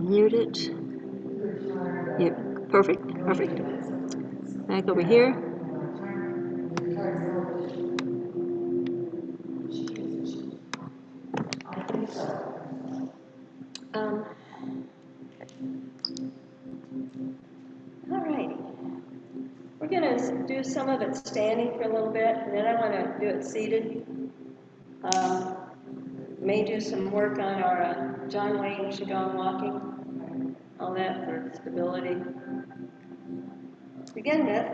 Mute it. Yep, perfect, perfect. Back over here. All right. We're going to do some of it standing for a little bit, and then I want to do it seated. May do some work on our John Wayne Qigong walking, all that for stability. To begin with,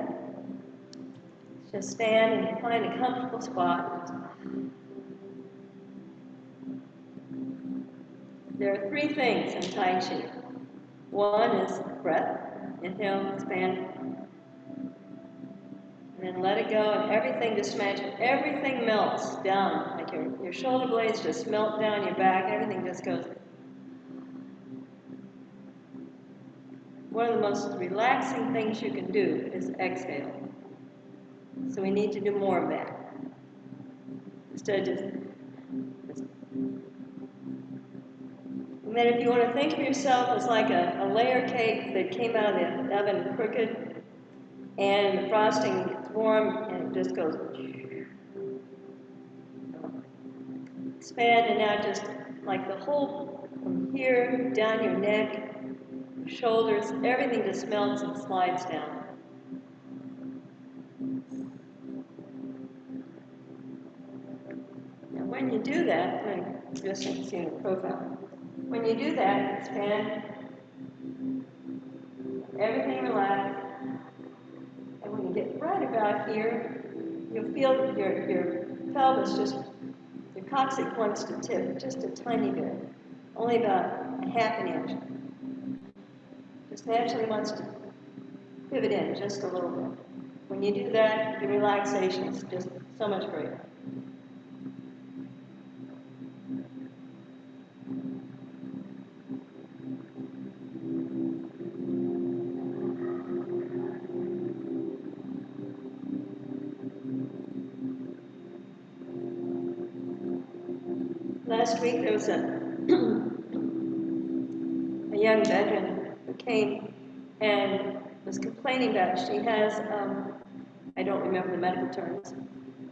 just stand and find a comfortable spot. There are three things in Tai Chi. One is breath, inhale, expand, and then let it go, and everything, just imagine, everything melts down, like your shoulder blades just melt down your back, everything just goes. One of the most relaxing things you can do is exhale. So we need to do more of that. Instead of just. And then if you want to think of yourself as like a layer cake that came out of the oven crooked, and the frosting gets warm, and it just goes. Expand, and now just like the whole, from here, down your neck, shoulders, everything just melts and slides down. Now when you do that, I'm just seeing the profile. When you do that, expand, everything relax, and when you get right about here, you'll feel your pelvis just, your coccyx wants to tip just a tiny bit, only about a half an inch. Just naturally wants to pivot in just a little bit. When you do that, the relaxation is just so much greater. Last week there was a young veteran who came and was complaining about, she has, I don't remember the medical terms,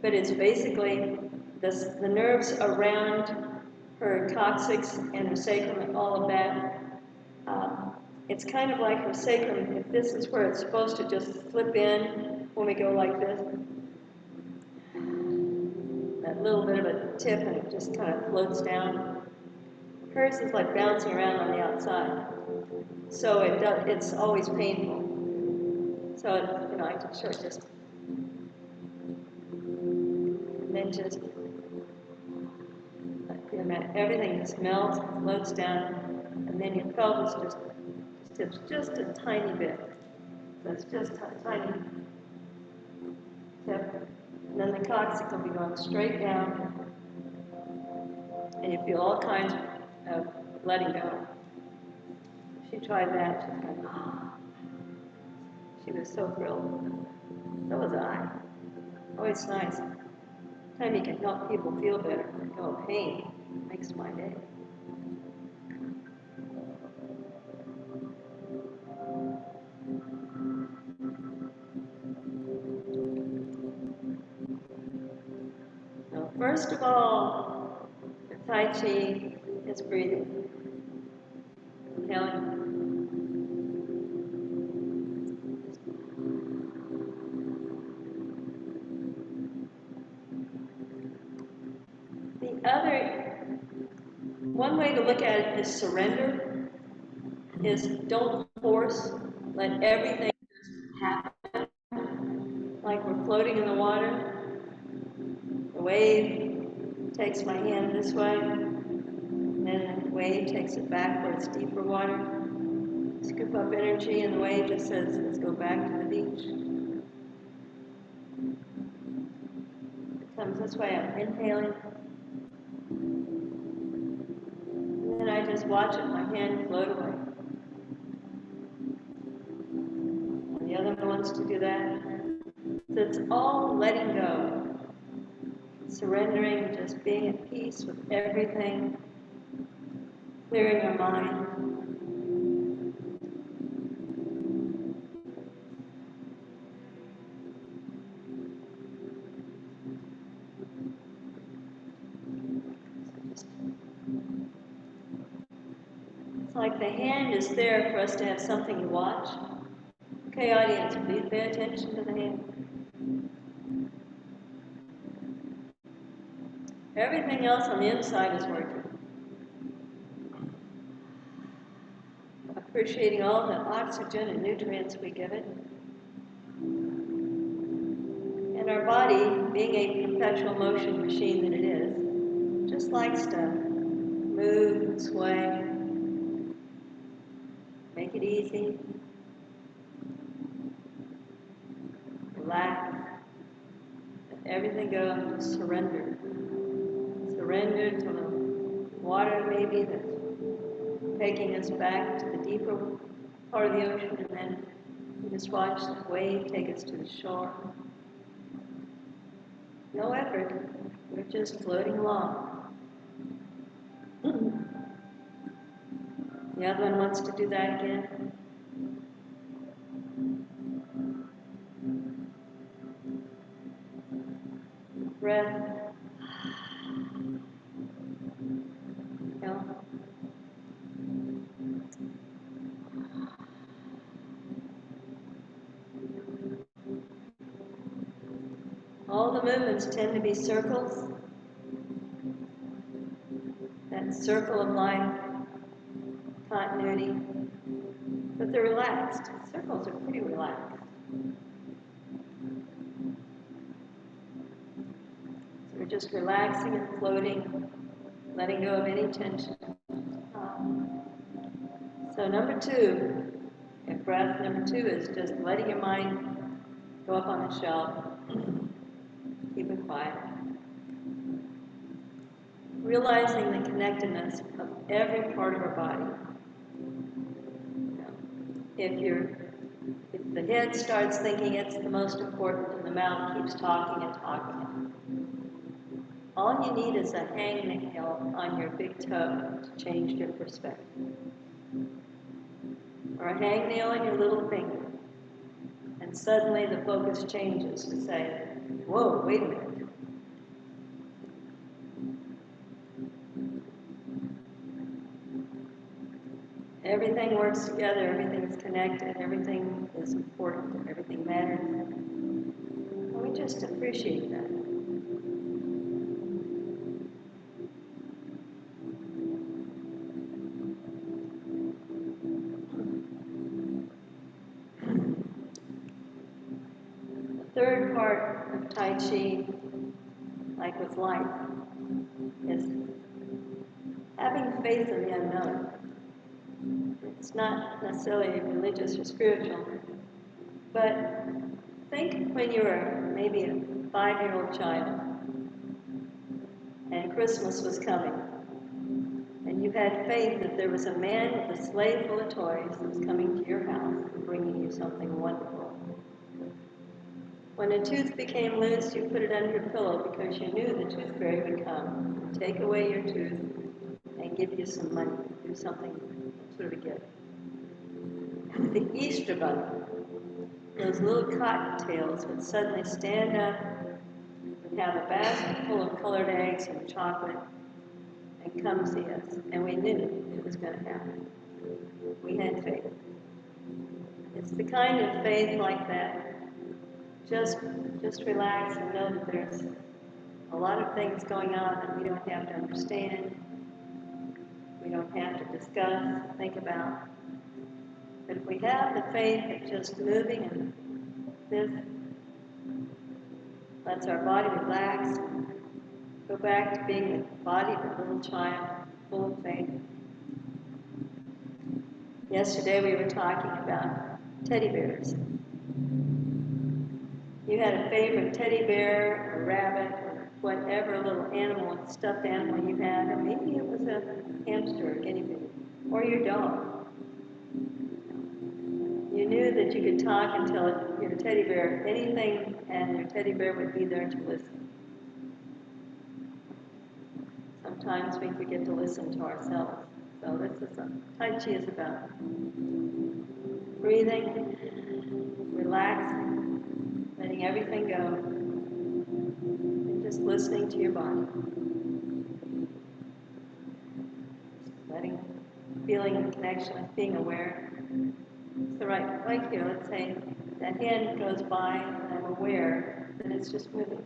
but it's basically the nerves around her coccyx and her sacrum and all of that. It's kind of like her sacrum, if this is where it's supposed to just slip in when we go like this, that little bit of a tip and it just kind of floats down. Hers is like bouncing around on the outside. So it's always painful. So, I can show it just, and then just, everything just melts, floats down, and then your pelvis just tips just a tiny bit. So it's just a tiny tip. And then the coccyx will be going straight down, and you feel all kinds of letting go. She tried that, she's going, oh. She was so thrilled. So was I. Oh, it's nice. Anytime you can help people feel better, let go of pain, makes my day. So first of all, the Tai Chi is breathing. Inhaling. One way to look at it is surrender, is don't force, let everything happen, like we're floating in the water. The wave takes my hand this way, and then the wave takes it back where it's deeper water. Scoop up energy, and the wave just says, let's go back to the beach. It comes this way, I'm inhaling. And I just watch it, my hand float away. And the other one wants to do that. So it's all letting go, surrendering, just being at peace with everything, clearing our mind. like the hand is there for us to have something to watch. Okay, audience, please pay attention to the hand. Everything else on the inside is working. Appreciating all the oxygen and nutrients we give it. And our body, being a perpetual motion machine that it is, just likes to move and sway. Make it easy. Relax. Let everything go and just surrender. Surrender to the water maybe that's taking us back to the deeper part of the ocean, and then we just watch the wave take us to the shore. No effort. We're just floating along. The other one wants to do that again. Breath. No. All the movements tend to be circles. That circle of life, continuity. But they're relaxed. Circles are pretty relaxed. So we're just relaxing and floating, letting go of any tension. So number 2, breath number 2 is just letting your mind go up on the shelf. Keep it quiet. Realizing the connectedness of every part of our body. If the head starts thinking it's the most important and the mouth keeps talking and talking, all you need is a hangnail on your big toe to change your perspective. Or a hangnail on your little finger. And suddenly the focus changes to say, whoa, wait a minute. Everything works together, everything's connected, everything is important, everything matters. And we just appreciate that. The third part of Tai Chi, like with life, is having faith in the unknown. It's not necessarily religious or spiritual, but think when you were maybe a 5-year-old child and Christmas was coming, and you had faith that there was a man with a sleigh full of toys that was coming to your house and bringing you something wonderful. When a tooth became loose, you put it under your pillow because you knew the tooth fairy would come and take away your tooth and give you some money, do something sort of a gift. The Easter Bunny, those little cottontails would suddenly stand up and have a basket full of colored eggs and chocolate and come see us. And we knew it was going to happen. We had faith. It's the kind of faith like that. Just relax and know that there's a lot of things going on that we don't have to understand. We don't have to discuss, think about. But if we have the faith of just moving and this lets our body relax, go back to being the body of a little child, full of faith. Yesterday we were talking about teddy bears. You had a favorite teddy bear, or rabbit, or whatever little animal, stuffed animal you had, or maybe it was a hamster or guinea pig, or your dog. You knew that you could talk and tell your teddy bear anything, and your teddy bear would be there to listen. Sometimes we forget to listen to ourselves. So this is what Tai Chi is about. Breathing, relaxing, letting everything go, and just listening to your body. Letting feeling the connection with being aware. So right here, let's say that hand goes by and I'm aware that it's just moving.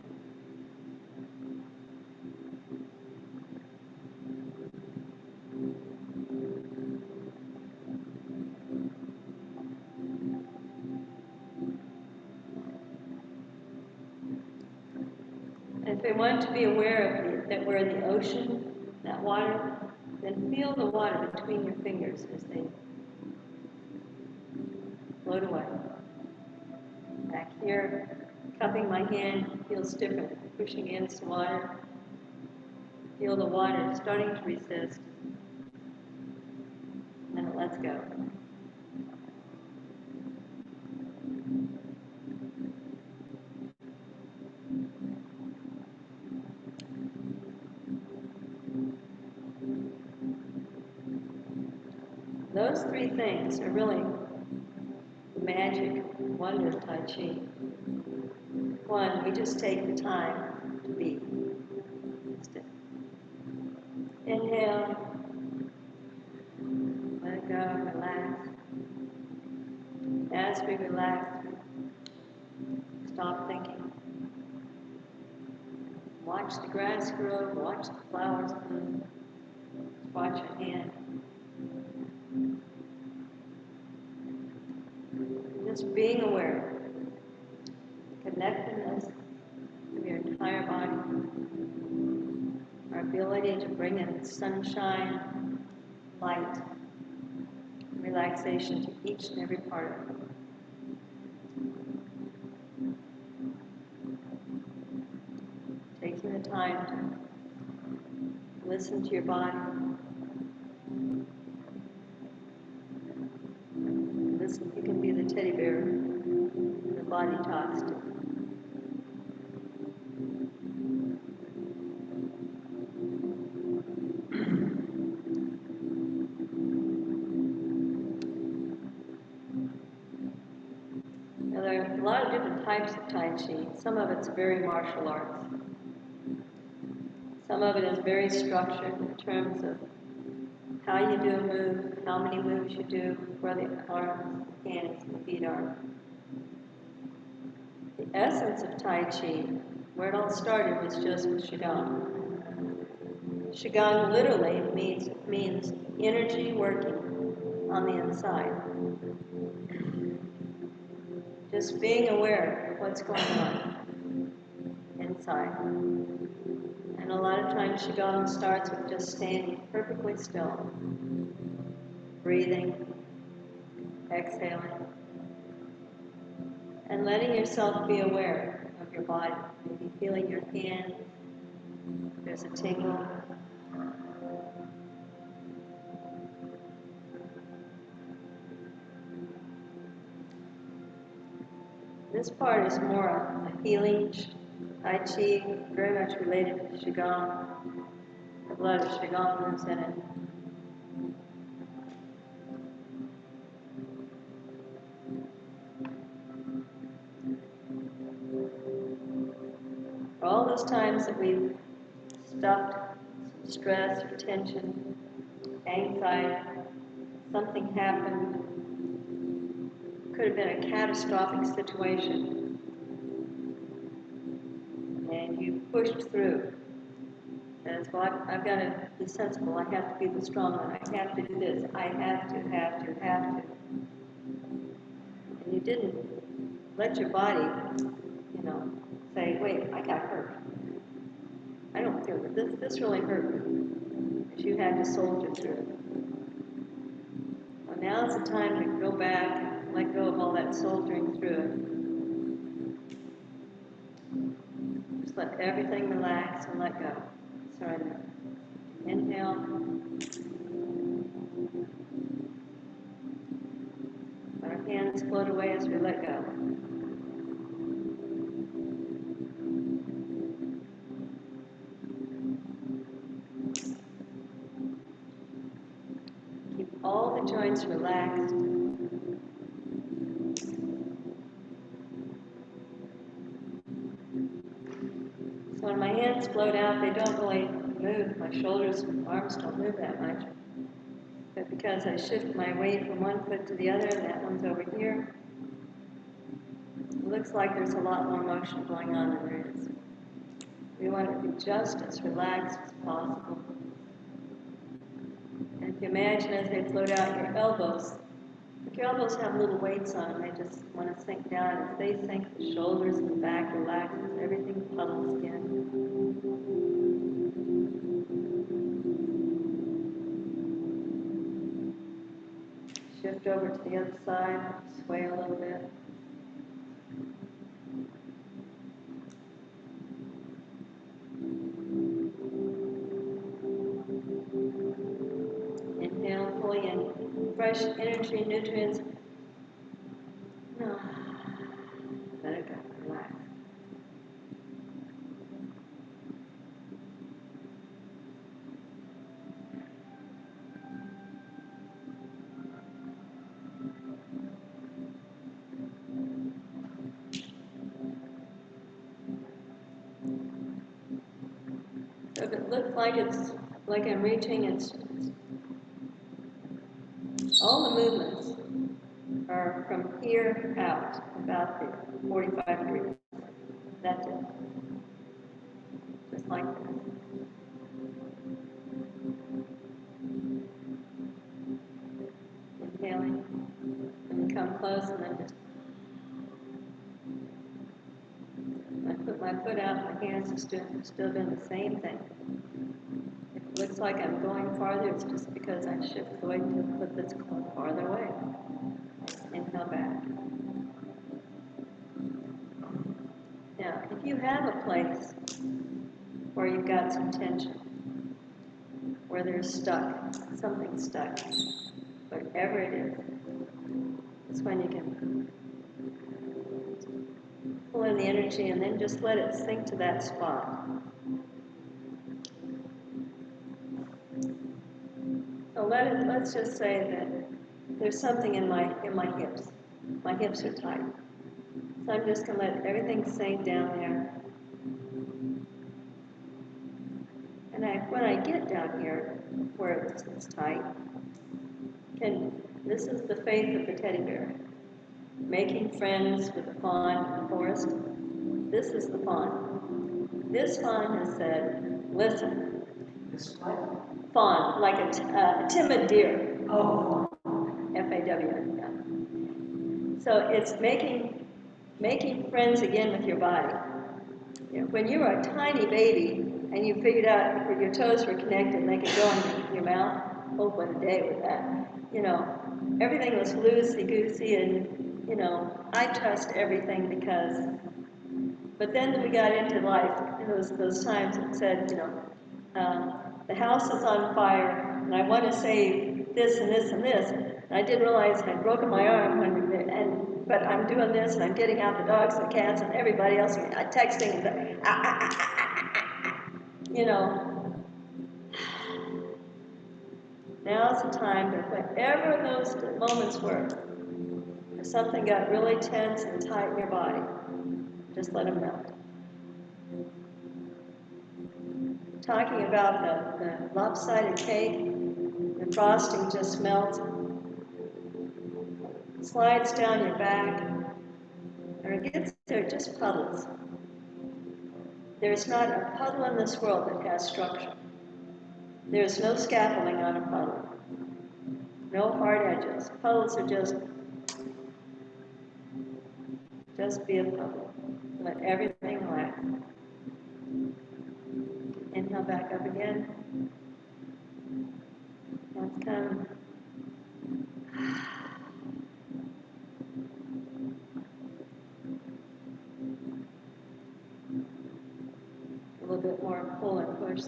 And if we want to be aware of that we're in the ocean, that water, then feel the water between your fingers as they float away. Back here, cupping my hand feels different. Pushing against the water, feel the water starting to resist, and it lets go. Those three things are really the magic wonder of Tai Chi. One, we just take the time to be. Inhale, let it go, relax. As we relax, stop thinking. Watch the grass grow, watch the flowers bloom, watch your hand. Just being aware, connectedness of your entire body, our ability to bring in sunshine, light, relaxation to each and every part of it. Taking the time to listen to your body, listen, you can be the teddy bear the body talks to. Now, there are a lot of different types of Tai Chi. Some of it's very martial arts. Some of it is very structured in terms of how you do a move, how many moves you do, where the arms, hands, and the feet are. The essence of Tai Chi, where it all started, was just with Qigong. Qigong literally means energy working on the inside. Just being aware of what's going on inside. And a lot of times Qigong starts with just standing perfectly still, breathing, exhaling, and letting yourself be aware of your body. Maybe feeling your hands, there's a tingle. This part is more a healing Tai Chi, very much related to Qigong. The blood of Qigong lives in it. For all those times that we've stuffed some stress or tension, anxiety, something happened, could have been a catastrophic situation, and you pushed through. And it's, well, I've got to be sensible, I have to be the strong one, I have to do this, I have to. And you didn't let your body, say, wait, I got hurt. I don't feel that this really hurt me. But you had to soldier through it. Well, now's the time to go back and let go of all that soldiering through it. Just let everything relax and let go. Surrender. Inhale. Let our hands float away as we let go. Keep all the joints relaxed. So when my hands float out, they don't really move. My shoulders and arms don't move that much. But But because I shift my weight from one foot to the other, that one's over here, it looks like there's a lot more motion going on than there is. We want to be just as relaxed as possible. And if you imagine as they float out your elbows, if your elbows have little weights on them, they just want to sink down. As they sink, the shoulders and the back relaxes, everything puddles in. Shift over to the other side, sway a little bit. Inhale, pulling in fresh energy, nutrients. No. Let it go, relax. So if it looks like it's like I'm reaching, it's all the movements are from here out, about there, 45 degrees. That's it. Just like this. Inhaling, and come close, and then just I put my foot out, my hands are still doing the same thing. If it looks like I'm going farther, it's just because I shift the weight to the foot that's farther away. Inhale back. Now, if you have a place where you've got some tension, where there's something stuck, whatever it is, it's when you can pull in the energy and then just let it sink to that spot. So let's just say that there's something in my hips. My hips are tight. So I'm just going to let everything sink down there. And when I get down here, where it's tight, this is the faith of the teddy bear. Making friends with the fawn in the forest. This is the fawn. This fawn has said, listen. This what? Fawn, like a timid deer. Oh. F-A-W. Yeah. So it's making friends again with your body. You know, when you were a tiny baby and you figured out where your toes were connected and they could go in your mouth, hope one day with that. You know, everything was loosey-goosey and, you know, I trust everything because, but then we got into life, those times it said, you know, the house is on fire and I want to save this and this and this. And I didn't realize I'd broken my arm but I'm doing this and I'm getting out the dogs and the cats and everybody else, texting and you know. Now's the time that whatever those moments were, if something got really tense and tight in your body, just let them melt. Talking about the lopsided cake, the frosting just melts, slides down your back, or it gets there, just puddles. There's not a puddle in this world that has structure. There's no scaffolding on a puddle. No hard edges. Puddles are just be a puddle. Let everything relax. Inhale back up again. Let's come. A little bit more pull and push.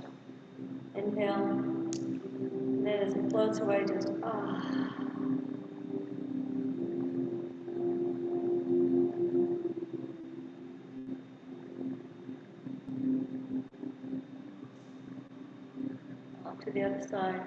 Inhale. And then as it floats away, just Off to the other side.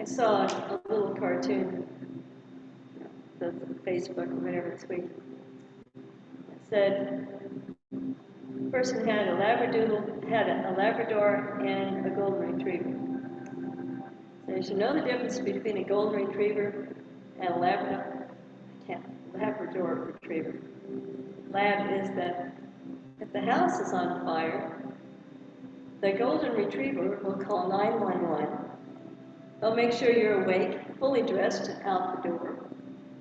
I saw a little cartoon, the Facebook or whatever this week. It said, a person had a Labrador and a golden retriever. So you should know the difference between a golden retriever and a Labrador retriever. Lab is that if the house is on fire, the golden retriever will call 911. They'll make sure you're awake, fully dressed, and out the door.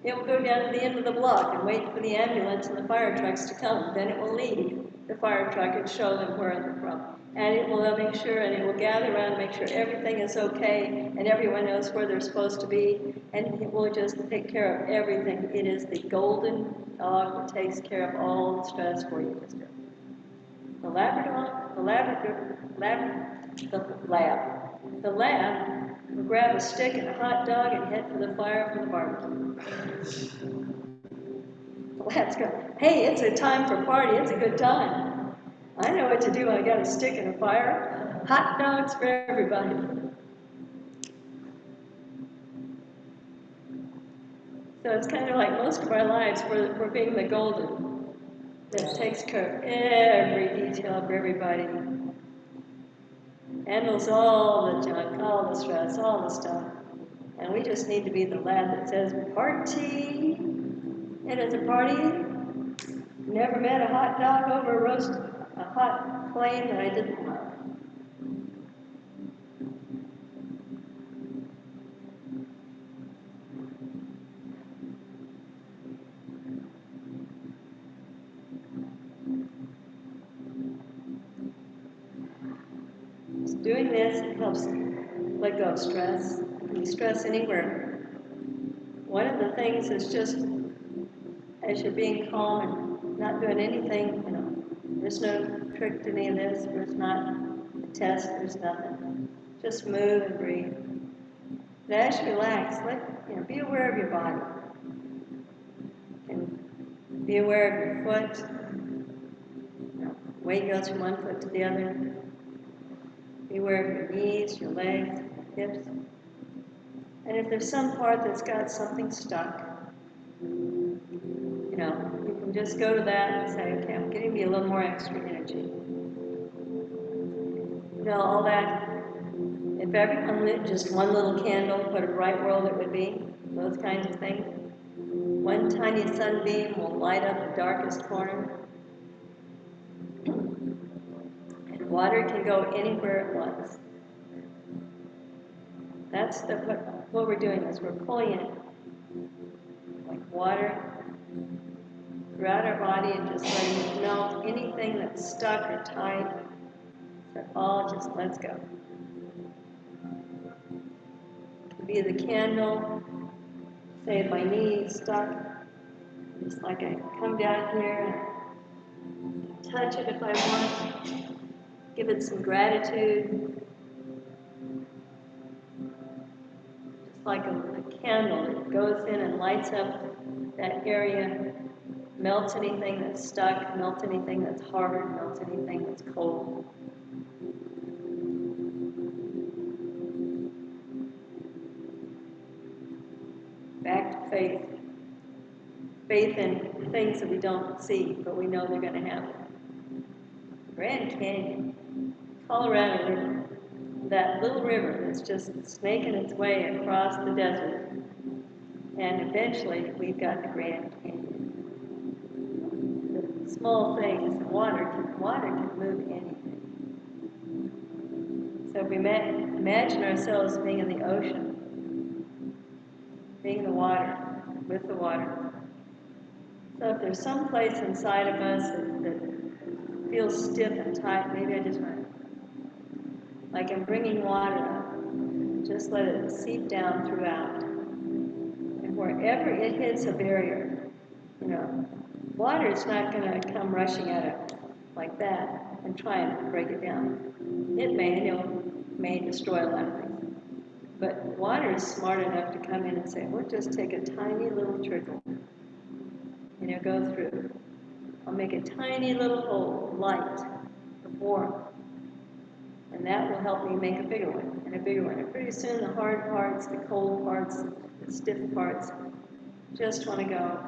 It will go down to the end of the block and wait for the ambulance and the fire trucks to come. Then it will leave the fire truck and show them where they're from. And it will make sure, and it will gather around and make sure everything is okay and everyone knows where they're supposed to be. And it will just take care of everything. It is the golden dog that takes care of all the stress for you. The lab will grab a stick and a hot dog and head for the fire for the barbecue. The lab's go, hey, it's a time for party, it's a good time. I know what to do when I got a stick and a fire. Hot dogs for everybody. So it's kind of like most of our lives, we're being the golden that takes care of every detail for everybody. Handles all the junk, all the stress, all the stuff. And we just need to be the lad that says, party! It is a party. Never met a hot dog over a hot flame that I didn't love. Just doing this helps let go of stress. You can stress anywhere. One of the things is just as you're being calm and not doing anything, there's no trick to any of this. There's not a test. There's nothing. Just move and breathe. And as you relax, be aware of your body. And be aware of your foot. Weight goes from one foot to the other. Be aware of your knees, your legs, hips. And if there's some part that's got something stuck, you can just go to that and say, okay, I'm getting me a little more extra energy. All that, if everyone lit just one little candle, what a bright world it would be, those kinds of things. One tiny sunbeam will light up the darkest corner. And water can go anywhere it wants. That's what we're doing is we're pulling it like water throughout our body and just letting it melt anything that's stuck or tight. That all just lets go. It can be the candle. Say my knee is stuck. Just like I come down here and touch it if I want. Give it some gratitude. Just like a candle that goes in and lights up that area. Melts anything that's stuck, melts anything that's hard, melts anything that's cold. Back to faith. Faith in things that we don't see, but we know they're going to happen. Grand Canyon, Colorado River, that little river that's just snaking its way across the desert. And eventually, we've got the Grand Canyon. Small things, water can move anything. So if we imagine ourselves being in the ocean, being in the water, with the water. So if there's some place inside of us that feels stiff and tight, maybe I just want like I'm bringing water up, just let it seep down throughout. And wherever it hits a barrier, water is not going to come rushing at it like that and try and break it down. It may destroy a lot of things. But water is smart enough to come in and say, we'll just take a tiny little trickle, go through. I'll make a tiny little hole, light, of warmth. And And that will help me make a bigger one, and a bigger one. And pretty soon the hard parts, the cold parts, the stiff parts, just want to go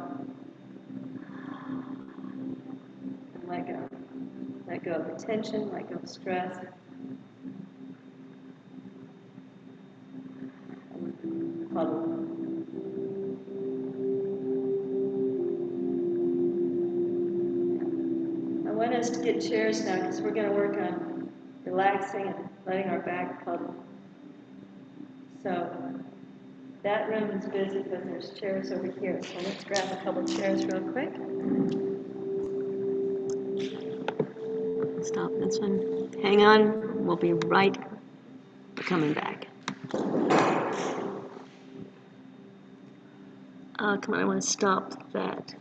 and let go. Let go of the tension, let go of stress. Bubble. I want us to get chairs now because we're going to work on relaxing and letting our back puddle. So that room is busy because there's chairs over here. So let's grab a couple chairs real quick. Stop this one. Hang on. We'll be right coming back. Come on, I want to stop that.